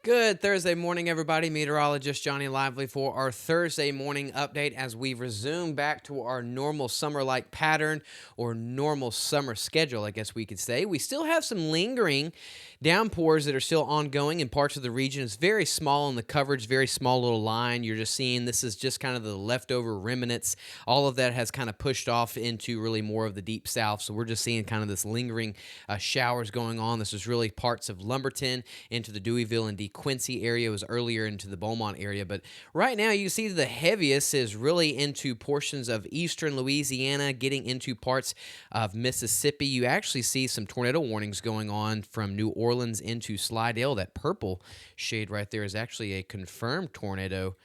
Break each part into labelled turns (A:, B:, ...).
A: Good Thursday morning, everybody. Meteorologist Johnny Lively for our Thursday morning update as we resume back to our normal summer like pattern or normal summer schedule, I guess we could say. We still have some lingering downpours that are still ongoing in parts of the region. It's very small in the coverage, very small little line. You're just seeing this is just kind of the leftover remnants. All of that has kind of pushed off into really more of the deep south. So we're just seeing kind of this lingering showers going on. This is really parts of Lumberton into the Deweyville and Quincy area. Was earlier into the Beaumont area, but right now you see the heaviest is really into portions of eastern Louisiana, getting into parts of Mississippi. You actually see some tornado warnings going on from New Orleans into Slidell. That purple shade right there is actually a confirmed tornado.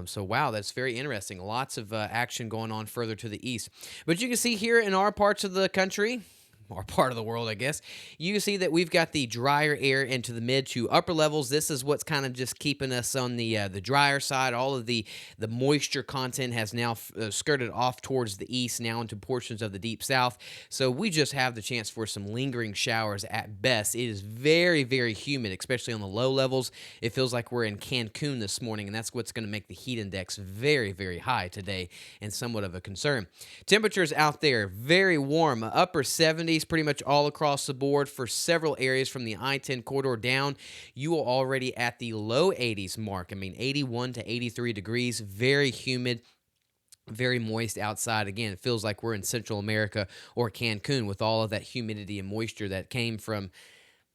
A: So, wow, that's very interesting. Lots of action going on further to the east. But you can see here in our parts of the country, or part of the world, I guess, you can see that we've got the drier air into the mid to upper levels. This is what's kind of just keeping us on the drier side. All of the moisture content has now skirted off towards the east, now into portions of the deep south. So we just have the chance for some lingering showers at best. It is very, very humid, especially on the low levels. It feels like we're in Cancun this morning, and that's what's going to make the heat index very, very high today and somewhat of a concern. Temperatures out there, very warm, upper 70s pretty much all across the board for several areas from the I-10 corridor down. You are already at the low 80s mark. I mean, 81 to 83 degrees, very humid. Very moist outside. Again, it feels like we're in Central America or Cancun with all of that humidity and moisture that came from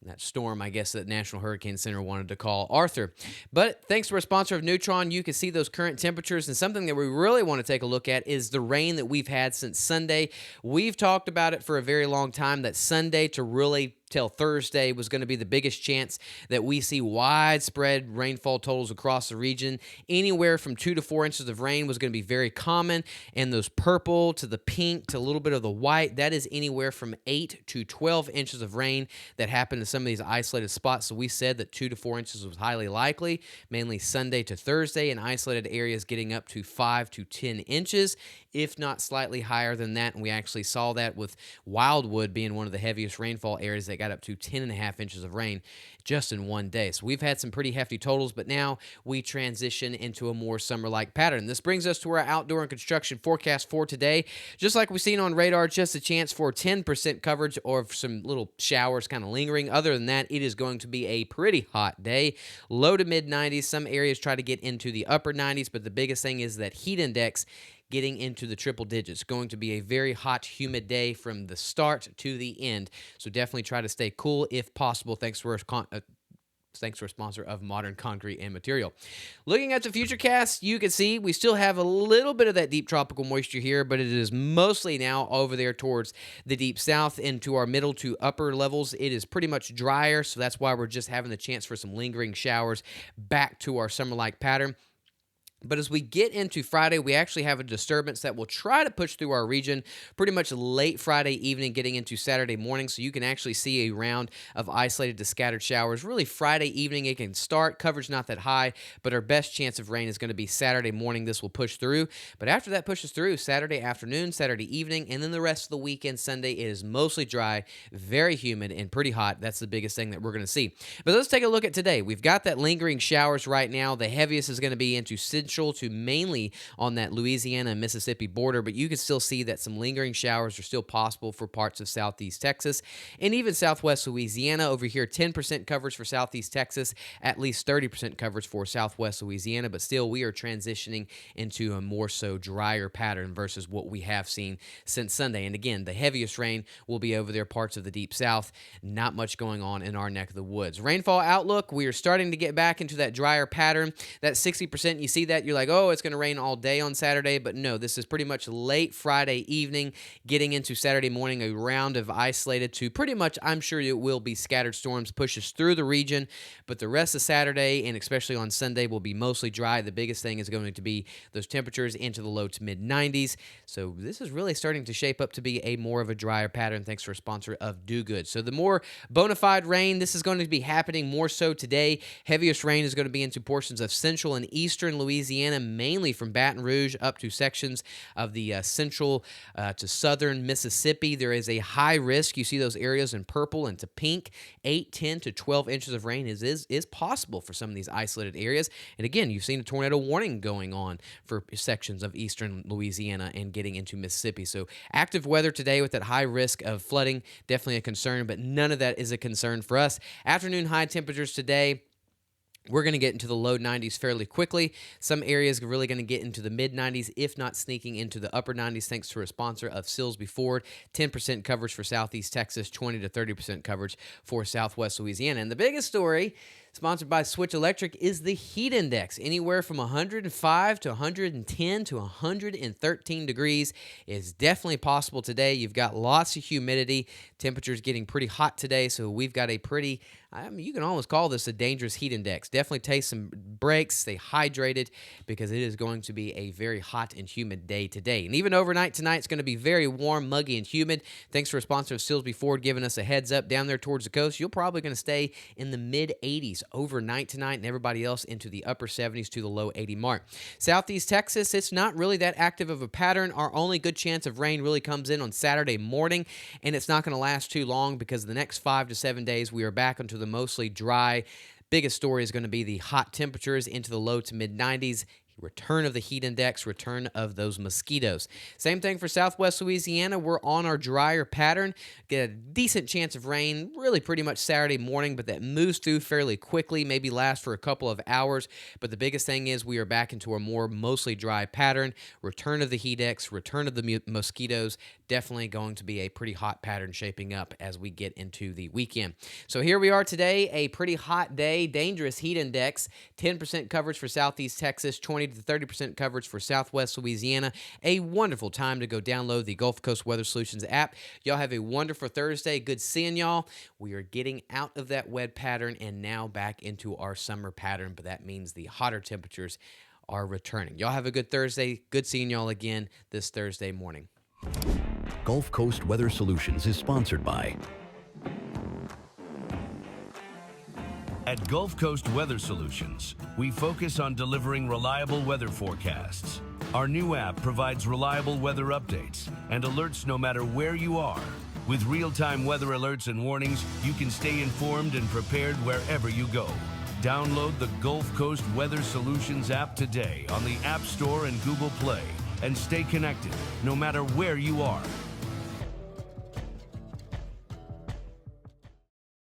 A: that storm, I guess, that National Hurricane Center wanted to call Arthur. But thanks to our sponsor of Neutron, you can see those current temperatures. And something that we really want to take a look at is the rain that we've had since Sunday. We've talked about it for a very long time, that Sunday to really till Thursday was going to be the biggest chance that we see widespread rainfall totals across the region. Anywhere from 2 to 4 inches of rain was going to be very common, and those purple to the pink to a little bit of the white, that is anywhere from 8 to 12 inches of rain that happened in some of these isolated spots. So we said that 2 to 4 inches was highly likely, mainly Sunday to Thursday, in isolated areas getting up to 5 to 10 inches, if not slightly higher than that. And we actually saw that with Wildwood being one of the heaviest rainfall areas that got up to 10.5 inches of rain just in one day. So we've had some pretty hefty totals, but now we transition into a more summer-like pattern. This brings us to our outdoor and construction forecast for today. Just like we've seen on radar, just a chance for 10% coverage or some little showers kind of lingering. Other than that, it is going to be a pretty hot day. Low to mid 90s. Some areas try to get into the upper 90s, but the biggest thing is that heat index getting into the triple digits. Going to be a very hot, humid day from the start to the end. So definitely try to stay cool if possible. Thanks for a sponsor of Modern Concrete and Material. Looking at the futurecast, you can see we still have a little bit of that deep tropical moisture here, but it is mostly now over there towards the deep south into our middle to upper levels. It is pretty much drier, so that's why we're just having the chance for some lingering showers back to our summer-like pattern. But as we get into Friday, we actually have a disturbance that will try to push through our region pretty much late Friday evening, getting into Saturday morning. So you can actually see a round of isolated to scattered showers. Really, Friday evening, it can start. Coverage not that high, but our best chance of rain is going to be Saturday morning. This will push through. But after that pushes through, Saturday afternoon, Saturday evening, and then the rest of the weekend, Sunday, it is mostly dry, very humid, and pretty hot. That's the biggest thing that we're going to see. But let's take a look at today. We've got that lingering showers right now. The heaviest is going to be into Central to mainly on that Louisiana and Mississippi border, but you can still see that some lingering showers are still possible for parts of southeast Texas and even southwest Louisiana. Over here, 10% coverage for southeast Texas, at least 30% coverage for southwest Louisiana, but still we are transitioning into a more so drier pattern versus what we have seen since Sunday. And again, the heaviest rain will be over there parts of the deep south. Not much going on in our neck of the woods. Rainfall outlook, we are starting to get back into that drier pattern. That 60%, you see that, you're like, oh, it's going to rain all day on Saturday, but no, this is pretty much late Friday evening, getting into Saturday morning, a round of isolated to pretty much, I'm sure it will be scattered storms, pushes through the region, but the rest of Saturday and especially on Sunday will be mostly dry. The biggest thing is going to be those temperatures into the low to mid 90s. So this is really starting to shape up to be a more of a drier pattern, thanks for a sponsor of Do Good. So the more bona fide rain, this is going to be happening more so today. Heaviest rain is going to be into portions of central and eastern Louisiana Louisiana, mainly from Baton Rouge up to sections of the central to southern Mississippi. There is a high risk. You see those areas in purple and to pink. 8, 10 to 12 inches of rain is possible for some of these isolated areas. And again, you've seen a tornado warning going on for sections of eastern Louisiana and getting into Mississippi. So active weather today with that high risk of flooding, definitely a concern, but none of that is a concern for us. Afternoon high temperatures today, we're going to get into the low 90s fairly quickly. Some areas are really going to get into the mid 90s, if not sneaking into the upper 90s, thanks to a sponsor of Silsbee Ford. 10% coverage for Southeast Texas, 20 to 30% coverage for Southwest Louisiana. And the biggest story, sponsored by Switch Electric, is the heat index. Anywhere from 105 to 110 to 113 degrees is definitely possible today. You've got lots of humidity. Temperatures getting pretty hot today, so we've got a pretty, you can almost call this a dangerous heat index. Definitely take some breaks, stay hydrated, because it is going to be a very hot and humid day today. And even overnight tonight, it's going to be very warm, muggy, and humid. Thanks to our sponsor of Silsbee Ford giving us a heads up down there towards the coast. You're probably going to stay in the mid 80s overnight tonight, and everybody else into the upper 70s to the low 80 mark. Southeast Texas, it's not really that active of a pattern. Our only good chance of rain really comes in on Saturday morning, and it's not going to last too long because the next 5 to 7 days we are back into the mostly dry. Biggest story is going to be the hot temperatures into the low to mid 90s. Return of the heat index, return of those mosquitoes. Same thing for Southwest Louisiana. We're on our drier pattern. Get a decent chance of rain really pretty much Saturday morning, but that moves through fairly quickly, maybe last for a couple of hours. But the biggest thing is we are back into a more mostly dry pattern. Return of the heat index, return of the mosquitoes. Definitely going to be a pretty hot pattern shaping up as we get into the weekend. So here we are today, a pretty hot day, dangerous heat index, 10% coverage for Southeast Texas, 20 to 30% coverage for Southwest Louisiana. A wonderful time to go download the Gulf Coast Weather Solutions app. Y'all have a wonderful Thursday. Good seeing y'all. We are getting out of that wet pattern and now back into our summer pattern, but that means the hotter temperatures are returning. Y'all have a good Thursday. Good seeing y'all again this Thursday morning.
B: Gulf Coast Weather Solutions is sponsored by
C: At Gulf Coast Weather Solutions, we focus on delivering reliable weather forecasts. Our new app provides reliable weather updates and alerts no matter where you are. With real-time weather alerts and warnings, you can stay informed and prepared wherever you go. Download the Gulf Coast Weather Solutions app today on the App Store and Google Play and stay connected no matter where you are.